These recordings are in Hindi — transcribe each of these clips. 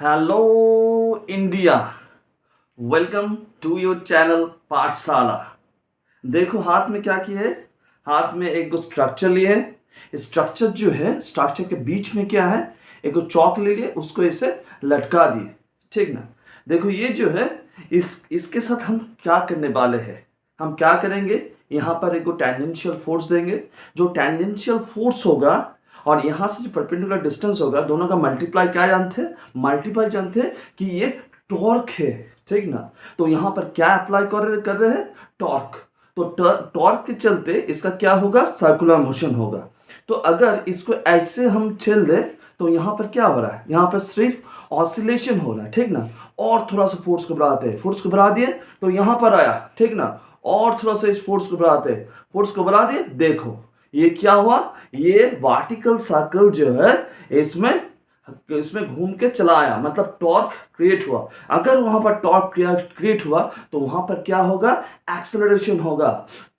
Hello India, welcome to your channel Pathshala. देखो हाथ में क्या किए है, हाथ में एक स्ट्रक्चर लिए है। स्ट्रक्चर जो है, स्ट्रक्चर के बीच में क्या है, एक चौक ले लिए, उसको ऐसे लटका दिए। ठीक ना। देखो ये जो है, इसके साथ हम क्या करने वाले हैं, हम क्या करेंगे, यहाँ पर एक टेंजेंशियल फोर्स देंगे। जो टेंजेंशियल फोर्स होगा और यहाँ से जो परपेंडिकुलर डिस्टेंस होगा, दोनों का मल्टीप्लाई क्या जानते हैं, मल्टीप्लाई जानते हैं कि ये टॉर्क है। ठीक ना। तो यहाँ पर क्या अप्लाई कर रहे हैं, टॉर्क। तो टॉर्क के चलते इसका क्या होगा, सर्कुलर मोशन होगा। तो अगर इसको ऐसे हम छेल दे तो यहाँ पर क्या हो रहा है, यहाँ पर सिर्फ ऑसिलेशन हो रहा है। ठीक ना। और थोड़ा सा फोर्स को बढ़ाते हैं, फोर्स को बढ़ा दिए तो यहाँ पर आया। ठीक ना। और थोड़ा सा इस फोर्स को बढ़ाते हैं, फोर्स को बढ़ा दिए, देखो ये क्या हुआ, ये वर्टिकल सर्कल जो है इसमें इसमें घूम के चला आया, मतलब टॉर्क क्रिएट हुआ। अगर वहां पर टॉर्क क्रिएट हुआ तो वहां पर क्या होगा, एक्सेलरेशन होगा।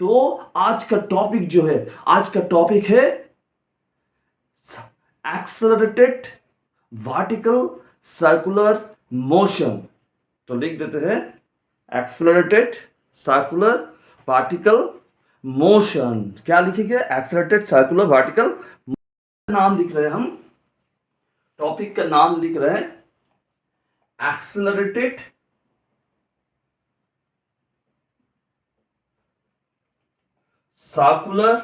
तो आज का टॉपिक जो है, आज का टॉपिक है एक्सेलरेटेड वर्टिकल सर्कुलर मोशन। तो लिख देते हैं एक्सेलरेटेड सर्कुलर वर्टिकल मोशन। क्या लिखेंगे, एक्सेलरेटेड सर्कुलर वर्टिकल। नाम लिख रहे हैं हम, टॉपिक का नाम लिख रहे हैं एक्सेलरेटेड सर्कुलर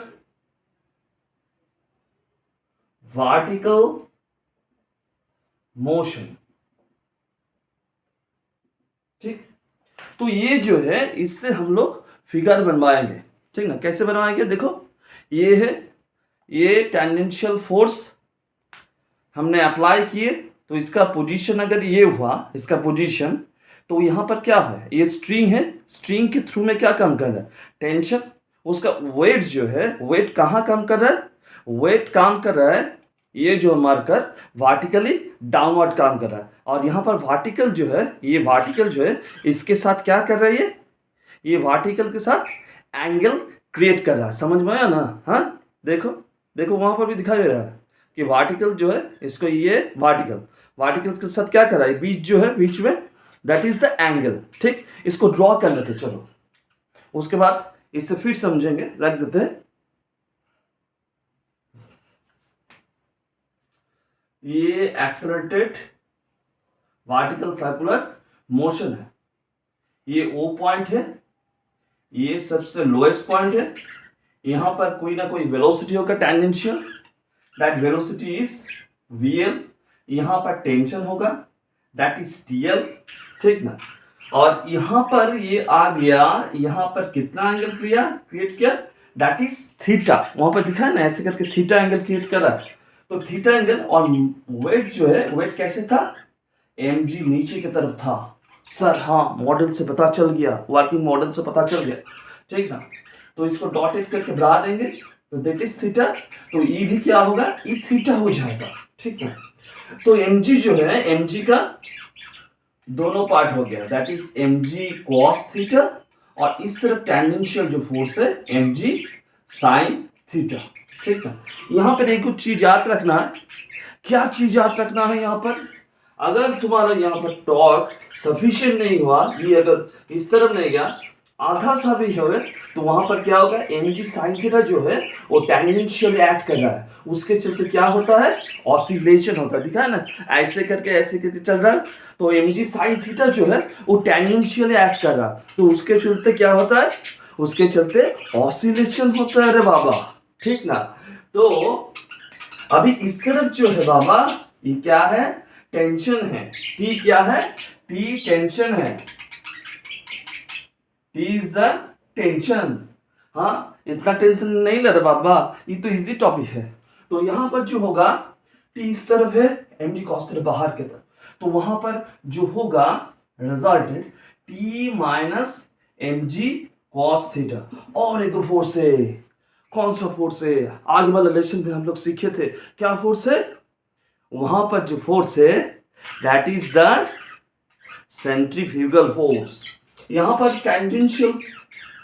वर्टिकल मोशन। ठीक। तो ये जो है, इससे हम लोग फिगर बनवाएंगे। ठीक ना। कैसे बनवाएंगे, देखो ये है, ये टेंजेंशियल फोर्स हमने अप्लाई किए, तो इसका पोजीशन अगर ये हुआ, इसका पोजीशन, तो यहाँ पर क्या है, ये स्ट्रिंग है, स्ट्रिंग के थ्रू में क्या काम कर रहा है, टेंशन। उसका वेट जो है, वेट कहाँ काम कर रहा है, वेट काम कर रहा है, ये जो मार्कर वर्टिकली डाउनवर्ड काम कर रहा है। और यहाँ पर वर्टिकल जो है, ये वर्टिकल जो है इसके साथ क्या कर रहा है, ये वर्टिकल के साथ एंगल क्रिएट कर रहा है। समझ में आया ना। हाँ, देखो देखो वहां पर भी दिखाई दे रहा है कि वर्टिकल जो है, इसको ये वर्टिकल के साथ क्या कर रहा है, बीच जो है, बीच में, दैट इज द एंगल। ठीक। इसको ड्रॉ कर लेते, चलो उसके बाद इससे फिर समझेंगे। रख देते हैं, ये एक्सेलरेटेड वर्टिकल सर्कुलर मोशन है। ये ओ पॉइंट है, ये सबसे लोएस्ट पॉइंट है। यहां पर कोई ना कोई वेलोसिटी होगा tangential, that velocity is VL. यहां पर टेंशन होगा, दैट इज टीएल। ठीक ना। और यहां पर ये आ गया, यहां पर कितना एंगल क्रिएट किया, दैट इज थीटा। वहां पर दिखा है ना, ऐसे करके थीटा एंगल क्रिएट करा। तो थीटा एंगल, और वेट जो है, वेट कैसे था, mg नीचे की तरफ था। सर हाँ, मॉडल से पता चल गया, वर्किंग मॉडल से पता चल गया। ठीक ना। तो इसको डॉटेड करके बढ़ा देंगे, तो दैट इज थीटा। तो ई भी क्या होगा, ई थीटा हो जाएगा। ठीक है। तो mg जो है, mg का दोनों पार्ट हो गया, that is mg cos theta, और इस तरफ टेंजेंशियल जो फोर्स है mg sin थीटा। ठीक है। यहां पर एक कुछ चीज याद रखना है। क्या चीज याद रखना है यहाँ पर, अगर तुम्हारा यहाँ पर टॉर्क सफिशिएंट नहीं हुआ, ये अगर इस तरफ नहीं गया, आधा सा भी है, तो वहां पर क्या होगा, mg sin थीटा जो है वो टेंजेंशियल एक्ट कर रहा है, उसके चलते क्या होता है, ऑसिलेशन होता है। दिखा है ना, ऐसे करके चल रहा है। तो mg sin थीटा जो है वो टेंजेंशियल एक्ट कर रहा है, तो उसके चलते क्या होता है, उसके चलते ऑसिलेशन होता है। अरे बाबा, ठीक ना। तो अभी इस तरफ जो है बाबा, ये क्या है, टेंशन है। टी क्या है, टी टेंशन है, टी इज द टेंशन। हाँ, इतना टेंशन नहीं ले रहे बाबा, ये तो इजी टॉपिक है। तो यहां पर जो होगा, टी इस तरफ है, mg cos थीटा बाहर की तरफ, तो वहां पर जो होगा resultant T minus mg cos theta. और एक फोर्स है, कौन सा फोर्स है, आगे वाले लेसन में हम लोग सीखे थे, क्या फोर्स है, वहां पर जो फोर्स है that is the centrifugal force. यहां पर टेंजेंशियल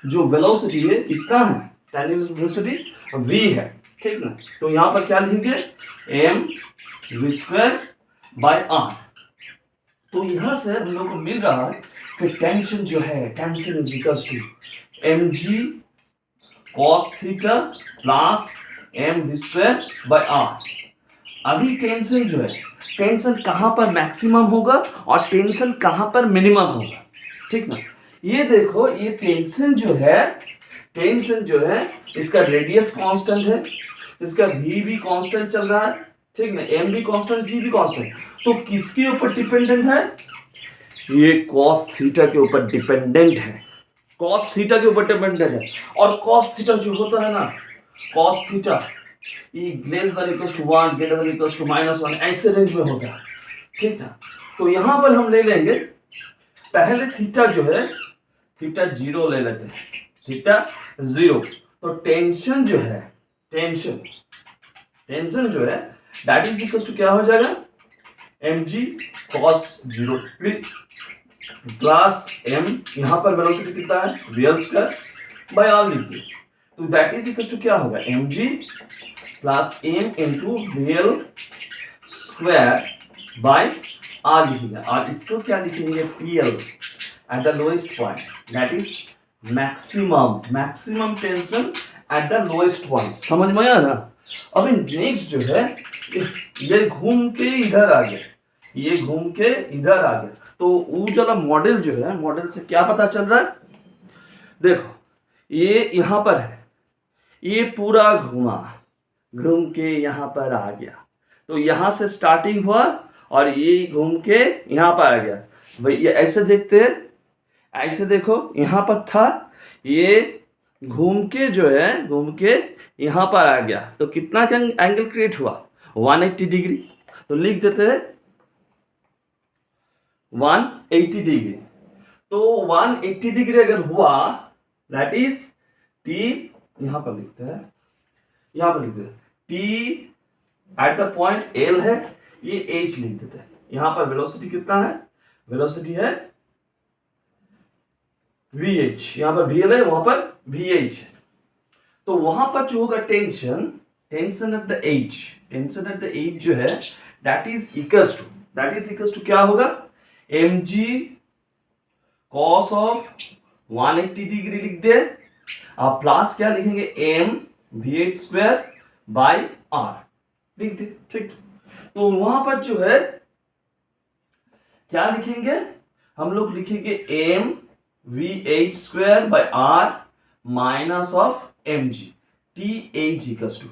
जो वेलोसिटी है कितना है, टेंजेंशियल वेलोसिटी v है। ठीक ना। तो यहां पर क्या लिखेंगे, m v square by r। तो यहाँ से हम लोग को मिल रहा है कि टेंशन जो है, tension is equals to mg cos theta plus M V square by R. अभी टेंशन जो है, टेंशन कहाँ पर मैक्सिमम होगा और टेंशन कहाँ पर मिनिमम होगा, ठीक ना। ये देखो, ये टेंशन जो है इसका रेडियस कांस्टेंट है, इसका v भी कांस्टेंट चल रहा है, ठीक ना, m भी कांस्टेंट, g भी कांस्टेंट। तो किसके ऊपर डिपेंडेंट है? ये cos थीटा के ऊपर डिपेंडेंट है, cos थीटा के ऊपर डिपेंडेंट है। और cos थीटा जो होता है ना, cos थीटा ये greater than equals to 1, greater than equals to -1, ऐसे रेंज में होता है, ठीक ना। तो यहां पर हम ले लेंगे पहले थीटा जो है, थीटा 0 ले लेते हैं, थीटा 0। तो टेंशन जो है, टेंशन जो है दैट इज इक्वल्स टू क्या हो जाएगा, mg cos 0 प्लस m, यहां पर वेलोसिटी कितना है, रियल स्क्वायर बाय आर लिखिए। तो दैट इज इक्वल्स टू क्या होगा, mg plus m into real square by R लिखेंगे। और इसको क्या लिखेंगे, pl at the lowest point, that is maximum tension at the lowest point. समझ में आया ना। अभी नेक्स्ट जो है, ये घूम के इधर आ गया, ये घूम के इधर आ गया। तो वो वाला मॉडल जो है, मॉडल से क्या पता चल रहा है, देखो ये यहां पर है, ये पूरा घूम के यहां पर आ गया। तो यहां से स्टार्टिंग हुआ और ये घूम के यहां पर आ गया। भाई ये ऐसे देखते हैं, ऐसे देखो, यहां पर था, ये घूम के जो है, घूम के यहां पर आ गया। तो कितना एंगल क्रिएट हुआ, 180 डिग्री। तो लिख देते हैं 180 डिग्री। तो 180 डिग्री अगर हुआ, दैट इज टी, यहां पर लिखते हैं, यहां पर लिखते हैं T at the point L है, ये एच लिख देते हैं। यहां पर वेलोसिटी कितना है, वेलोसिटी है VH, यहां पर VL है, वहां पर VH है। तो वहां पर जो होगा टेंशन एट द एज जो है, दैट इज इक्वल्स टू क्या होगा, mg cos ऑफ 180 डिग्री लिख दे, आप प्लस क्या लिखेंगे, m VH square by r लिख दे, ठीक। तो वहां पर जो है क्या लिखेंगे, हम लोग लिखेंगे m VH square by r minus of mg, TH equals to.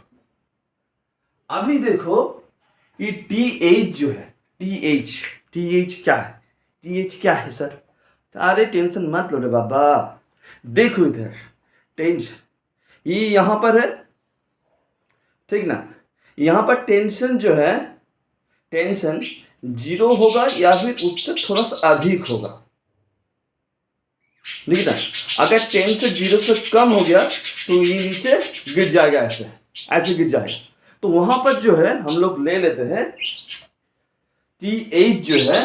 अभी देखो ये TH जो है, TH क्या है, TH क्या है सर? अरे टेंशन मत लो रे बाबा, देखो इधर टेंशन ये यहां पर है, ठीक ना। यहां पर टेंशन जो है, टेंशन 0 होगा या फिर उससे थोड़ा सा अधिक होगा, लिखना। अगर टेंशन 0 से कम हो गया तो ये नीचे गिर जाएगा, ऐसे गिर जाएगा। तो वहां पर जो है हम लोग ले लेते हैं TH जो है,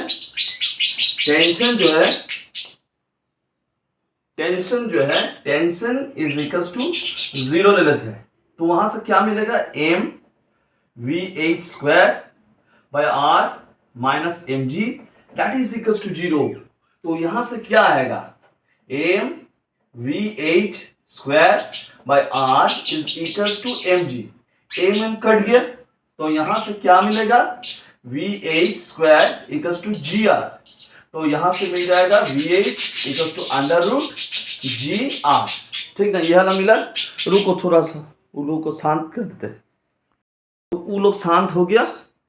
टेंशन इज इक्वल्स टू 0 ले लेते हैं। तो वहां से क्या मिलेगा, m VH square by r minus mg, that is equals to 0। तो यहां से क्या आएगा, m VH square by r is equals to mg, m cut गया, तो यहां से क्या मिलेगा, VH square equals to gr। तो यहां से मिल जाएगा VH equals to under root gr, ठीक ना। यह ना मिला, रुको थोड़ा सा, उन को शांत कर देते। तो वो लोग शांत हो गया,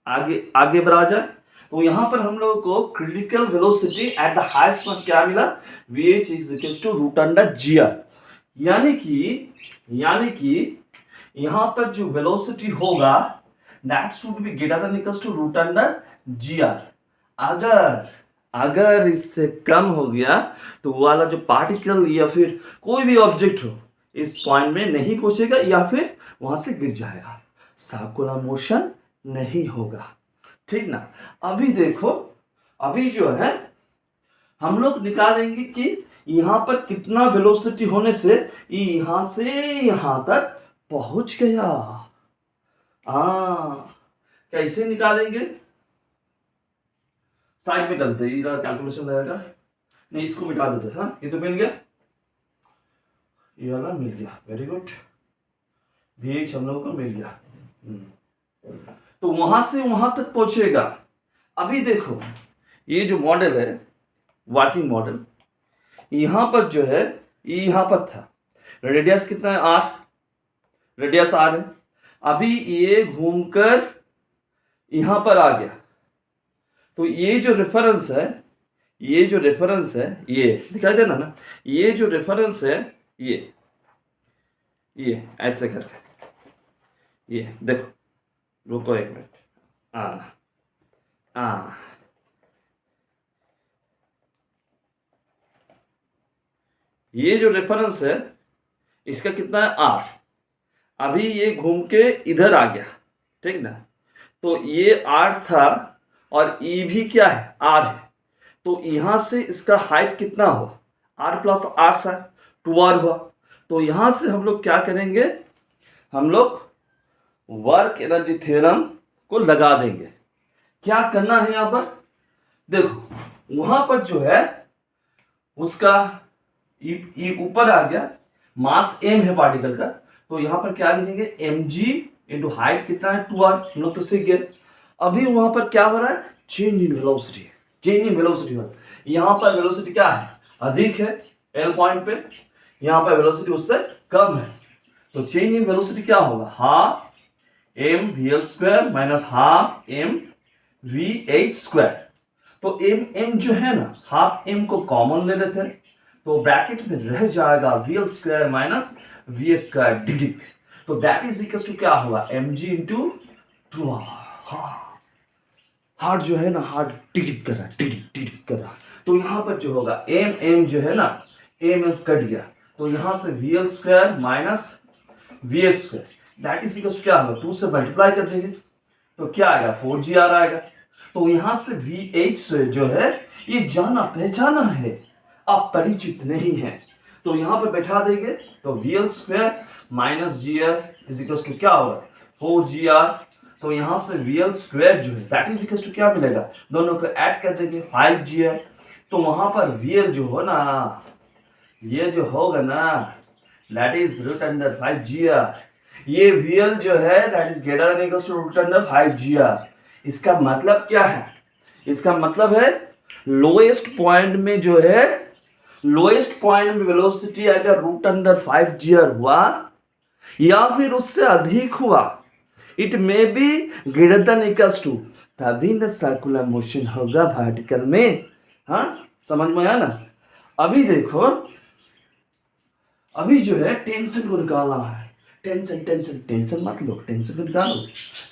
आगे बढ़ा जाए। तो यहां पर हम लोगों को critical velocity at the highest point क्या मिला, VH is equals to root under gr। यानी कि यहां पर जो वेलोसिटी होगा that should be greater than equals to root under gr। अगर इससे कम हो गया तो वाला जो पार्टिकल या फिर कोई भी ऑब्जेक्ट हो इस पॉइंट में नहीं पहुंचेगा या फिर वहां से गिर जाएगा, सर्कुलर मोशन नहीं होगा, ठीक ना। अभी देखो, अभी जो है हम लोग निकालेंगे कि यहां पर कितना वेलोसिटी होने से यहां से यहां तक पहुंच गया। कैसे निकालेंगे, साइड में कर देते, ये कैलकुलेशन रहेगा नहीं, इसको मिटा देते। हाँ, ये तो मिल गया, ये वाला मिल गया, वेरी गुड, VH हम लोगों को मिल गया। तो वहां से वहां तक पहुंचेगा। अभी देखो ये जो मॉडल है, वर्किंग मॉडल, यहां पर जो है, ये यहां पर था, रेडियस कितना है, R, रेडियस R है। अभी ये घूमकर यहां पर आ गया, तो ये जो रेफरेंस है, ये जो रेफरेंस है, ये दिखाई देना ना, ये जो रेफरेंस है, ये ऐसे करके, ये देखो, रुको एक मिनट, ये जो रेफरेंस है इसका कितना है, R। अभी ये घूम के इधर आ गया, ठीक ना, तो ये R था और E भी क्या है, R है, तो यहां से इसका हाइट कितना हो, R प्लस R सा 2R हुआ। तो यहां से हम लोग क्या करेंगे, हम लोग वर्क एनर्जी थ्योरम को लगा देंगे। क्या करना है यहां पर, देखो वहां पर जो है उसका ऊपर आ गया, मास m है पार्टिकल का, तो यहां पर क्या लिखेंगे, mg इंटू हाइट कितना है 2r, हम लोग तो सीख गए। अभी वहां पर क्या हो रहा है, change in velocity, change in velocity हो, यहां पर वेलोसिटी क्या है, अधिक है L पॉइंट पे, यहां पर वेलोसिटी उससे कम है, तो चेंज इन वेलोसिटी क्या होगा, half m vl square minus half m vh square. तो m जो है ना, हाफ m को कॉमन ले लेते हैं, तो ब्रैकेट में रह जाएगा vl square minus v square डिडिक, तो दैट इज इक्वल टू क्या होगा, mg इंटू 2r। हार्ट जो है ना, हार्ट टिक कर रहा है, टिक कर रहा, तो यहां पर जो होगा m जो है ना, m कट गया, तो यहां से vl square minus vh square, that is equal to क्या होगा, 2 से मल्टीप्लाई कर देंगे तो क्या आएगा, 4gr आएगा। तो यहां से vh जो है ये जाना पहचाना है, आप परिचित नहीं है, तो यहां पर बैठा देंगे, तो vl square minus gr is equal to क्या होगा, 4gr। तो यहां से vl स्क्वायर जो है दैट इज इक्वल टू क्या मिलेगा, दोनों को ऐड कर देंगे 5gr। तो वहां पर vl जो हो ना, ये जो होगा ना, that is root under 5gr, ये vl जो है that is greater than equal to root under 5gr। इसका मतलब क्या है, इसका मतलब है लोएस्ट पॉइंट में जो है, लोएस्ट पॉइंट में वेलोसिटी अगर रूट अंडर 5gr हुआ या फिर उससे अधिक हुआ, it may be greater than equals to, तभी ना सर्कुलर मोशन होगा वर्टिकल में। हाँ, समझ में आया ना। अभी देखो, अभी जो है टेंशन को निकालना है, टेंशन टेंशन टेंशन मत लो, टेंशन को निकालो,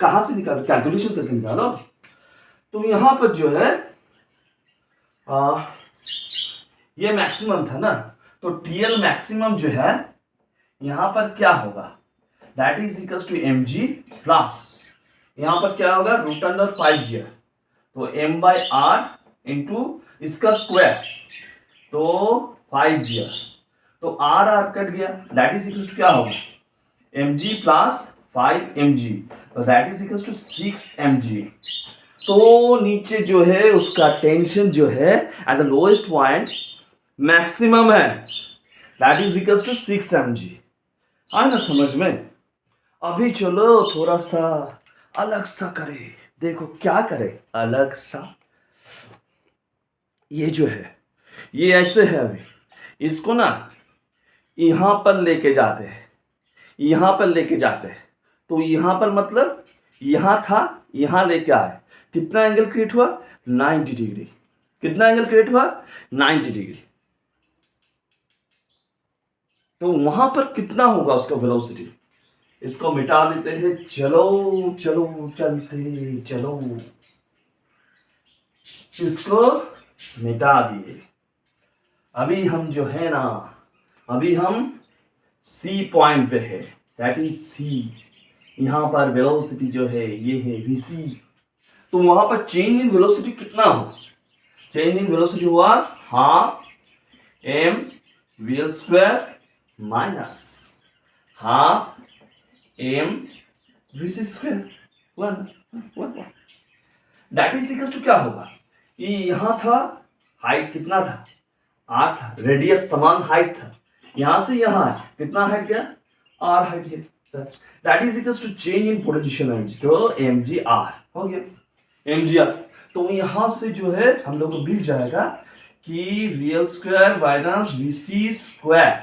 कहां से निकालो, कैलकुलेशन करके निकालो। तो यहां पर जो है ये मैक्सिमम था ना, तो TL मैक्सिमम जो है यहां पर क्या होगा, that is equals to mg plus यहां पर क्या होगा, रूट अंडर 5gr, तो m बाई r इंटू इसका स्क्वायर, तो 5gr, तो r कट गया, दैट इज इक्वल्स टू क्या होगा, mg प्लस 5mg, तो that is equals to 6mg। तो नीचे जो है उसका टेंशन जो है at the lowest point maximum है, that is equals to 6mg। आया ना समझ में। अभी चलो थोड़ा सा अलग सा करे, देखो क्या करे अलग सा, ये जो है ये ऐसे है, अभी इसको ना यहां पर लेके जाते हैं, यहां पर लेके जाते हैं, तो यहां पर मतलब यहां था, यहां लेके आए, कितना एंगल क्रिएट हुआ, 90 डिग्री, कितना एंगल क्रिएट हुआ, 90 डिग्री। तो वहां पर कितना होगा उसका वेलोसिटी, इसको मिटा देते हैं, चलो चलो चलते चलो, इसको मिटा दिए। अभी हम जो है ना, अभी हम C पॉइंट पे है, दैट इज C, यहां पर वेलोसिटी जो है ये है vc। तो वहां पर चेंज इन वेलोसिटी कितना हो, चेंज इन वेलोसिटी हुआ half m vl square minus half m vc square, one that is equal to क्या होगा, कि यहाँ था, हाइट कितना था, r था, रेडियस समान हाइट था, यहाँ से यहाँ कितना हाइट गया, r हाइट गया sir, that is equals to change in potential energy, तो mgr हो गया mgr। तो यहाँ से जो है हम लोग को मिल जाएगा कि VL square minus VC square,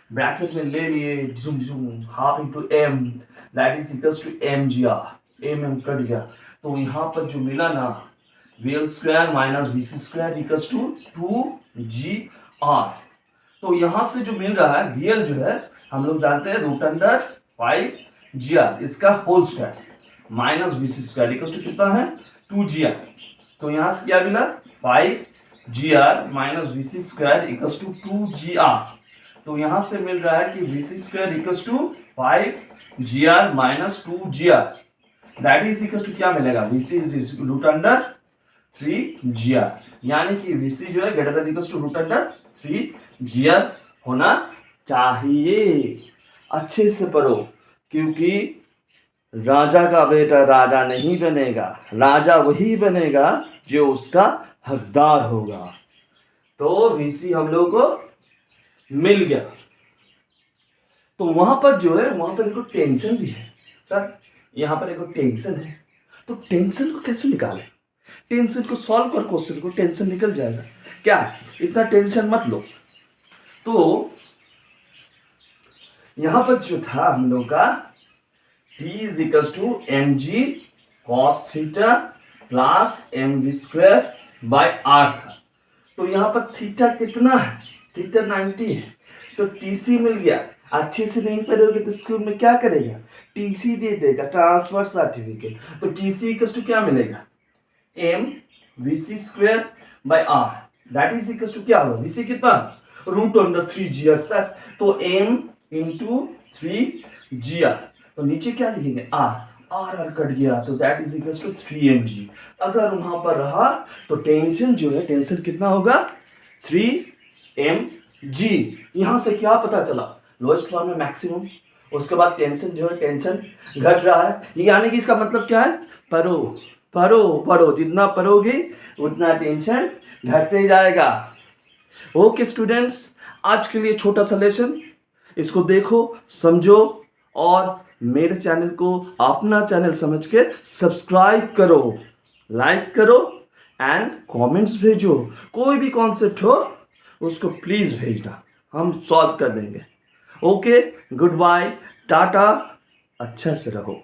bracket में ले लिए झुम झुम half into m, that is equals to mgr, mm cut गया, तो यहाँ पर जो मिला ना VL square minus VC square equals to 2gr। तो यहाँ से जो मिल रहा है VL जो है हम लोग जानते हैं रूट अंडर 5gr, इसका whole square minus VC square equals to कितना है 2gr। तो यहाँ से क्या मिला 5gr minus VC square equals to 2gr। तो यहाँ से मिल रहा है कि VC square equals to 5gr minus 2gr, that is equals to क्या मिलेगा, VC is root under 3gr, यानी कि VC जो है greater than equals to root under 3gr होना चाहिए। अच्छे से पढ़ो, क्योंकि राजा का बेटा राजा नहीं बनेगा, राजा वही बनेगा जो उसका हकदार होगा। तो VC हम लोग को मिल गया। तो वहां पर जो है वहां पर एक टेंशन भी है सर, यहाँ पर एक टेंशन है, तो टेंशन को कैसे निकालें, टेंशन को सॉल्व कर क्वेश्चन को, टेंशन निकल जाएगा क्या, इतना टेंशन मत लो। तो यहां पर जो था हम लोग का T is equals to mg cos theta plus mv square by r था। तो यहाँ पर थीटा कितना है, थीटा 90 है, तो TC मिल गया। अच्छे से नहीं पढ़ोगे तो स्कूल में क्या करेगा, TC दे देगा, ट्रांसफर सर्टिफिकेट। तो TC इक्वल्स टू क्या मिलेगा, m VC square by r, that is equals to क्या होगा, VC कितना रूट अंडर 3gr सर, तो m इंटू 3gr, तो नीचे क्या लिखेंगे r कट गया, तो that is equals to 3mg। अगर वहां पर रहा तो टेंशन जो है, टेंशन कितना होगा 3mg। यहां से क्या पता चला, लोएस्ट फॉर्म में मैक्सिमम, उसके बाद टेंशन जो है टेंशन घट रहा है, यानी कि इसका मतलब क्या है, पढ़ो पढ़ो पढ़ो, जितना पढ़ोगे उतना टेंशन घटते जाएगा। ओके स्टूडेंट्स, आज के लिए छोटा सा लेसन, इसको देखो समझो और मेरे चैनल को अपना चैनल समझ के सब्सक्राइब करो, लाइक करो एंड कमेंट्स भेजो। कोई भी कॉन्सेप्ट हो उसको प्लीज़ भेजना, हम सॉल्व कर देंगे। ओके, गुड बाय, टाटा, अच्छा से रहो।